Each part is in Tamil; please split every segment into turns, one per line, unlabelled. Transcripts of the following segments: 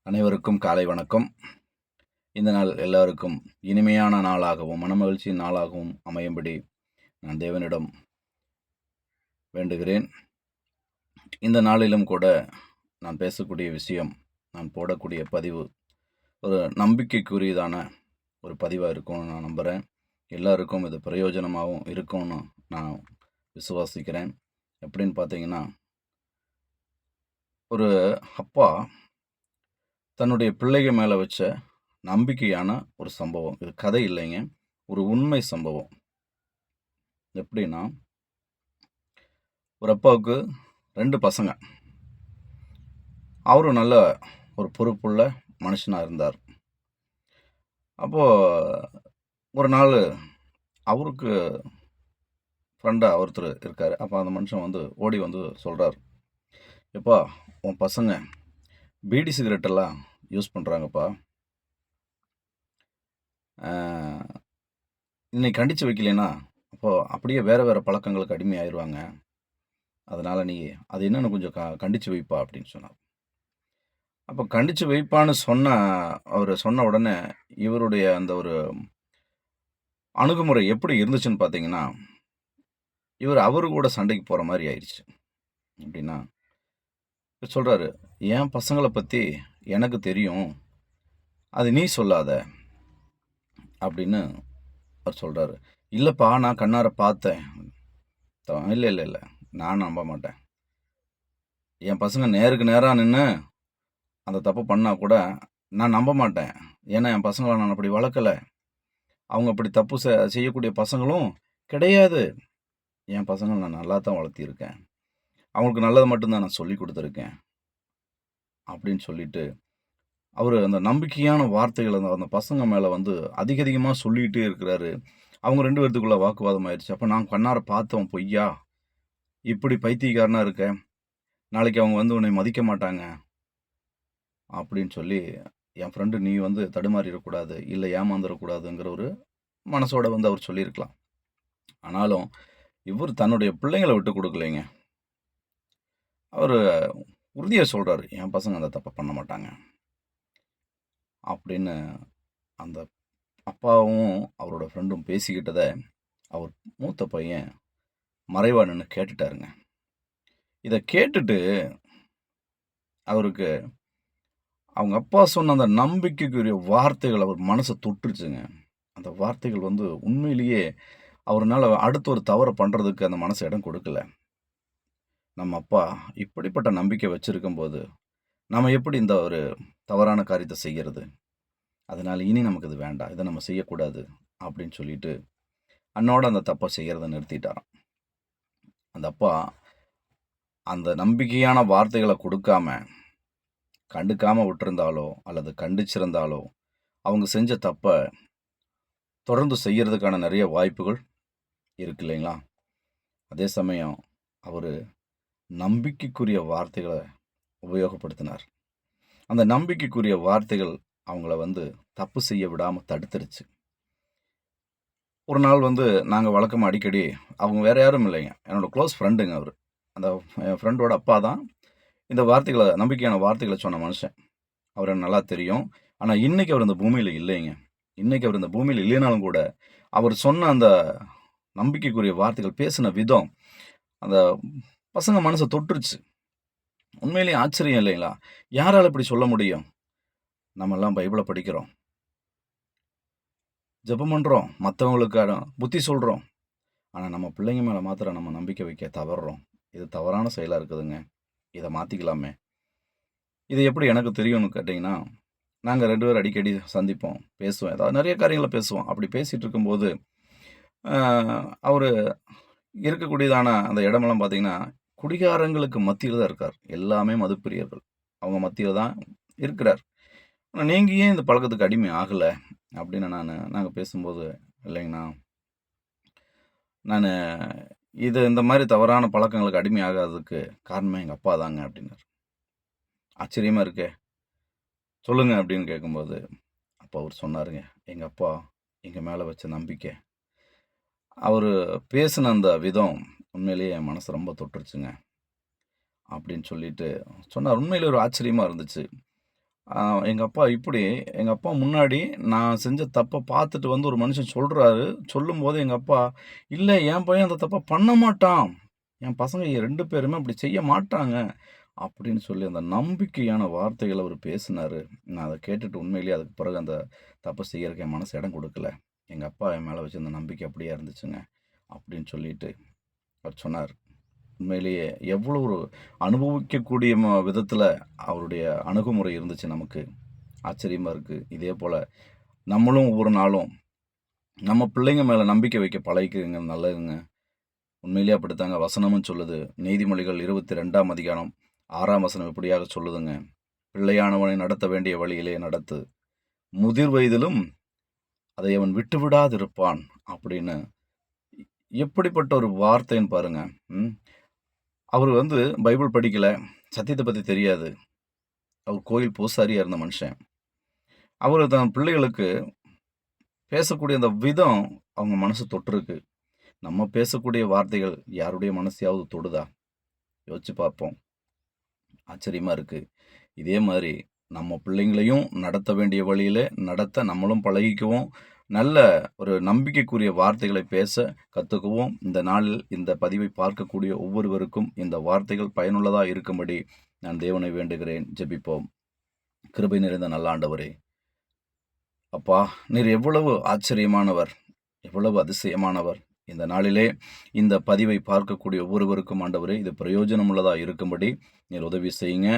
அனைவருக்கும் காலை வணக்கம். இந்த நாள் எல்லாருக்கும் இனிமையான நாளாகவும் மனமகிழ்ச்சியின் நாளாகவும் அமையும்படி நான் தேவனிடம் வேண்டுகிறேன். இந்த நாளிலும் கூட நான் பேசக்கூடிய விஷயம், நான் போடக்கூடிய பதிவு ஒரு நம்பிக்கைக்குரியதான ஒரு பதிவாக இருக்கும்னு நான் நம்புகிறேன். எல்லாருக்கும் இது பிரயோஜனமாகவும் இருக்கும்னு நான் விசுவாசிக்கிறேன். எப்படின்னு பார்த்தீங்கன்னா, ஒரு அப்பா தன்னுடைய பிள்ளைக மேலே வச்ச நம்பிக்கையான ஒரு சம்பவம். இது கதை இல்லைங்க, ஒரு உண்மை சம்பவம். எப்படின்னா, ஒரு அப்பாவுக்கு 2 பசங்க. அவரும் நல்ல ஒரு பொறுப்புள்ள மனுஷனா இருந்தார். அப்போ ஒரு நாள் அவருக்கு ஃப்ரெண்டா ஒருத்தர் இருக்காரு. அப்போ அந்த மனுஷன் வந்து ஓடி வந்து சொல்றாரு, "எப்பா, உன் பசங்க பீடி சிகரெட் எல்லாம் யூஸ் பண்றாங்கப்பா. இன்னைக்கு கண்டிச்சு வைக்கலைன்னா, அப்போ அப்படியே வேற வேற பழக்கங்களுக்கு அடிமையாயிருவாங்க. அதனால நீ அது என்னன்னு கொஞ்சம் கண்டிச்சு வைப்பா" அப்படின்னு சொன்னார். அப்போ கண்டிச்சு வைப்பான்னு அவரு சொன்ன உடனே இவருடைய அந்த ஒரு அணுகுமுறை எப்படி இருந்துச்சுன்னு பார்த்தீங்கன்னா, அவரு கூட சண்டைக்கு போற மாரி ஆயிருச்சு. எப்படின்னா, சொல்றாரு, "என் பசங்கள பத்தி எனக்கு தெரியும். அது நீ சொல்லாத" அப்படின்னு அவர் சொல்றாரு. "இல்லப்பா, நான் கண்ணார பார்த்தேன்." "இல்ல, இல்ல, இல்ல. நான் நம்ப மாட்டேன். என் பசங்க நேருக்கு நேரா நின்னு அந்த தப்பு பண்ணா கூட நான் நம்ப மாட்டேன். ஏன்னா என் பசங்கள நான் அப்படி வளர்க்கல. அவங்க அப்படி தப்பு செய்யக்கூடிய பசங்களும் கிடையாது. என் பசங்கள நான் நல்லா தான் வளர்த்திருக்கேன். அவங்களுக்கு நல்லது மட்டும் தான் நான் சொல்லிக் குடுத்துருக்கேன்." அப்படின்னு சொல்லிட்டு, அவரு அந்த நம்பிக்கையான வார்த்தைகள அந்த பசங்க மேல வந்து அதிகமா சொல்லிட்டே இருக்கிறாரு. அவங்க 2 பேத்துக்குள்ள வாக்குவாதம் ஆயிருச்சு. "அப்ப நான் கண்ணார பார்த்தோம் பொய்யா? இப்படி பைத்தியக்காரனா இருக்க. நாளைக்கு அவங்க வந்து உன்னை மதிக்க மாட்டாங்க." அப்படின்னு சொல்லி, என் ஃப்ரெண்டு நீ வந்து தடுமாறிறக்கூடாது, இல்ல ஏமாந்துறக்கூடாதுங்கிற ஒரு மனசோட வந்து அவர் சொல்லியிருக்கலாம். ஆனாலும், இவரு தன்னுடைய பிள்ளைங்கள விட்டுக் குடுக்கலைங்க. அவரு உறுதியா சொல்றாரு, "என் பசங்க அந்த தப்ப பண்ண மாட்டாங்க." அப்படின்னு அந்த அப்பாவும் அவரோட ஃப்ரெண்டும் பேசிக்கிட்டத அவர் மூத்த பையன் மறைவா நின்னு கேட்டுட்டாருங்க. இத கேட்டுட்டு அவருக்கு அவங்க அப்பா சொன்ன அந்த நம்பிக்கைக்குரிய வார்த்தைகள் அவர் மனச தொட்டுருச்சுங்க. அந்த வார்த்தைகள் வந்து உண்மையிலேயே அவருனால அடுத்து ஒரு தவற பண்றதுக்கு அந்த மனசு இடம் கொடுக்கல. நம்ம அப்பா இப்படிப்பட்ட நம்பிக்கை வச்சிருக்கும்போது, நாம எப்படி இந்த ஒரு தவறான காரியத்த செய்யறது? அதனால இனி நமக்கு இது வேண்டாம். இத நம்ம செய்யக்கூடாது அப்படின்னு சொல்லிட்டு, அன்னோட அந்த தப்ப செய்யறத நிறுத்திட்டாராம். அந்த அப்பா அந்த நம்பிக்கையான வார்த்தைகள குடுக்காம, கண்டுக்காம விட்டிருந்தாலோ, அல்லது கண்டிச்சிருந்தாலோ, அவங்க செஞ்ச தப்ப தொடர்ந்து செய்யறதுக்கான நெறைய வாய்ப்புகள் இருக்கு இல்லைங்களா? அதே சமயம் அவரு நம்பிக்கைக்குரிய வார்த்தைகள உபயோகப்படுத்தினார். அந்த நம்பிக்கைக்குரிய வார்த்தைகள் அவங்கள வந்து தப்பு செய்ய விடாம தடுத்துருச்சு. ஒரு நாள் வந்து நாங்க வழக்கமா அடிக்கடி அவங்க வேற யாரும் இல்லைங்க. என்னோட க்ளோஸ் ஃப்ரெண்டுங்க அவரு. அந்த என் ஃப்ரெண்டோட அப்பா தான் இந்த வார்த்தைகள நம்பிக்கையான வார்த்தைகள சொன்ன மனுஷன். அவர எனக்கு நல்லா தெரியும். ஆனா இன்னைக்கு அவர் இந்த பூமியில இல்லைங்க. இன்னைக்கு அவர் இந்த பூமியில இல்லைனாலும் கூட, அவர் சொன்ன அந்த நம்பிக்கைக்குரிய வார்த்தைகள், பேசின விதம், அந்த பசங்க மனச தொட்டுருச்சு. உண்மையிலேயே ஆச்சரியம் இல்லைங்களா? யாரால இப்படி சொல்ல முடியும்? நம்மலாம் பைபிள படிக்கிறோம். ஜெபம் பண்றோம். மத்தவங்களுக்கான புத்தி சொல்றோம். ஆனா நம்ம பிள்ளைங்க மேல மாத்திரம் நம்ம நம்பிக்கை வைக்க தவறுறோம். இது தவறான செயலா இருக்குதுங்க. இத மாத்திக்கலாமே. இது எப்படி எனக்கு தெரியும்னு கேட்டீங்கன்னா, நாங்க 2 பேரும் அடிக்கடி சந்திப்போம், பேசுவோம். ஏதாவது நெறைய காரியங்கள பேசுவோம். அப்படி பேசிட்டு இருக்கும்போது, அ அவரு இருக்கக்கூடியதான அந்த இடமெல்லாம் பார்த்தீங்கன்னா, குடிகாரங்களுக்கு மத்தியில தான் இருக்கார். எல்லாமே மதுப்பிரியர்கள். அவங்க மத்தியில தான் இருக்கிறார். ஆனா நீங்க ஏன் இந்த பழக்கத்துக்கு அடிமை ஆகல? அப்படின்னு நாங்க பேசும்போது, இல்லைங்கண்ணா, நானு இந்த மாரி தவறான பழக்கங்களுக்கு அடிமை ஆகாததுக்கு காரணமே எங்க அப்பா தாங்க அப்படின்னாரு. ஆச்சரியமா இருக்கே! சொல்லுங்க அப்படின்னு கேட்கும்போது, அப்ப அவரு சொன்னாருங்க, எங்க அப்பா எங்க மேல வச்ச நம்பிக்கை. அவரு பேசின அந்த விதம் உண்மையிலேயே என் மனச ரொம்ப தொட்டுருச்சுங்க. அப்படின்னு சொல்லிட்டு சொன்னார். உண்மையிலே ஒரு ஆச்சரியமா இருந்துச்சு. எங்க அப்பா இப்படி எங்க அப்பா முன்னாடி நான் செஞ்ச தப்ப பார்த்துட்டு வந்து ஒரு மனுஷன் சொல்றாரு. சொல்லும்போது எங்க அப்பா, "இல்ல என் பையன் அந்த தப்ப பண்ண மாட்டான். என் பசங்க 2 பேருமே அப்படி செய்ய மாட்டாங்க." அப்படின்னு சொல்லி அந்த நம்பிக்கையான வார்த்தைகள அவரு பேசினாரு. நான் அத கேட்டுட்டு உண்மையிலேயே அதுக்கு பிறகு அந்த தப்ப செய்யறக்கு என் மனசு இடம் குடுக்கல. எங்க அப்பா என் மேல வச்சிருந்த நம்பிக்கை அப்படியே இருந்துச்சுங்க. அப்படின்னு சொல்லிட்டு அவர் சொன்னாரு. உண்மையிலேயே எவ்வளோ ஒரு அனுபவிக்கக்கூடிய விதத்துல அவருடைய அணுகுமுறை இருந்துச்சு நமக்கு. ஆச்சரியமா இருக்கு. இதேபோல நம்மளும் ஒவ்வொரு நாளும் நம்ம பிள்ளைங்க மேல நம்பிக்கை வைக்க பழகிக்கங்க நல்லதுங்க. உண்மையிலேயே அப்படித்தாங்க வசனமும் சொல்லுது. நீதிமொழிகள் 22ஆம் அதிகாரம் 6ஆம் வசனம் இப்படியாக சொல்லுதுங்க. பிள்ளையானவனை நடத்த வேண்டிய வழியிலே நடத்து. முதிர் வயதிலும் அதை அவன் விட்டுவிடாதிருப்பான் அப்படின்னு. எப்படிப்பட்ட ஒரு வார்த்தைன்னு பாருங்க. ம். அவரு பைபிள் படிக்கல. சத்தியத்த பத்தி தெரியாது. அவர் கோயில் பூசாரியா இருந்த மனுஷன். அவரு தன் பிள்ளைகளுக்கு பேசக்கூடிய அந்த விதம் அவங்க மனசு தொட்டிருக்கு. நம்ம பேசக்கூடிய வார்த்தைகள் யாருடைய மனசையாவது தொடுதா? யோசிச்சு பார்ப்போம். ஆச்சரியமா இருக்கு. இதே மாரி நம்ம பிள்ளைங்களையும் நடத்த வேண்டிய வழியில நடத்த நம்மளும் பழகிக்குவோம். நல்ல ஒரு நம்பிக்கைக்குரிய வார்த்தைகளை பேச கத்துக்குவோம். இந்த நாளில் இந்த பதிவை பார்க்கக்கூடிய ஒவ்வொருவருக்கும் இந்த வார்த்தைகள் பயனுள்ளதா இருக்கும்படி நான் தேவனை வேண்டுகிறேன். ஜெபிப்போம். கிருபை நிறைந்த நல்ல ஆண்டவரே! அப்பா, நீர் எவ்வளவு ஆச்சரியமானவர், எவ்வளவு அதிசயமானவர். இந்த நாளிலே இந்த பதிவை பார்க்கக்கூடிய ஒவ்வொருவருக்கும் ஆண்டவரே, இது பிரயோஜனம் உள்ளதா இருக்கும்படி நீர் உதவி செய்யுங்க.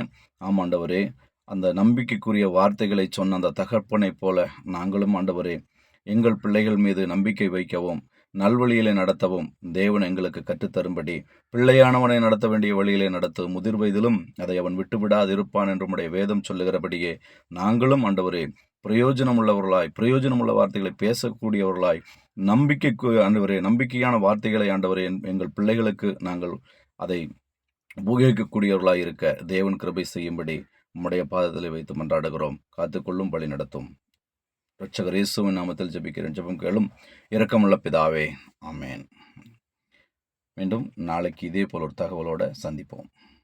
ஆம் ஆண்டவரே, அந்த நம்பிக்கைக்குரிய வார்த்தைகளை சொன்ன அந்த தகப்பனைப் போல நாங்களும் ஆண்டவரே, எங்கள் பிள்ளைகள் மீது நம்பிக்கை வைக்கவும், நல்வழியிலே நடத்தவும் தேவன் எங்களுக்கு கற்றுத்தரும்படி, பிள்ளையானவனை நடத்த வேண்டிய வழியிலே நடத்து, முதிர் வயதிலும் அதை அவன் விட்டுவிடாதிருப்பான் என்று உம்முடைய வேதம் சொல்லுகிறபடியே, நாங்களும் ஆண்டவரே பிரயோஜனமுள்ள வார்த்தைகளை பேசக்கூடியவர்களாய், நம்பிக்கைக்கு ஆண்டவரே, நம்பிக்கையான வார்த்தைகளை ஆண்டவரே எங்கள் பிள்ளைகளுக்கு நாங்கள் அதை உபயோகிக்கக்கூடியவர்களாய் இருக்க தேவன் கிருபை செய்யும்படி உம்முடைய பாதத்திலே வைத்து மன்றாடுகிறோம். காத்துக்கொள்ளும் வழி நடத்தும். இரட்சகர் இயேசுவின் நாமத்தில் ஜெபிக்கிறேன். ஜெபம் கேளும் இரக்கமுள்ள பிதாவே. ஆமென். மீண்டும் நாளைக்கு இதே போல ஒரு தகவலோட சந்திப்போம்.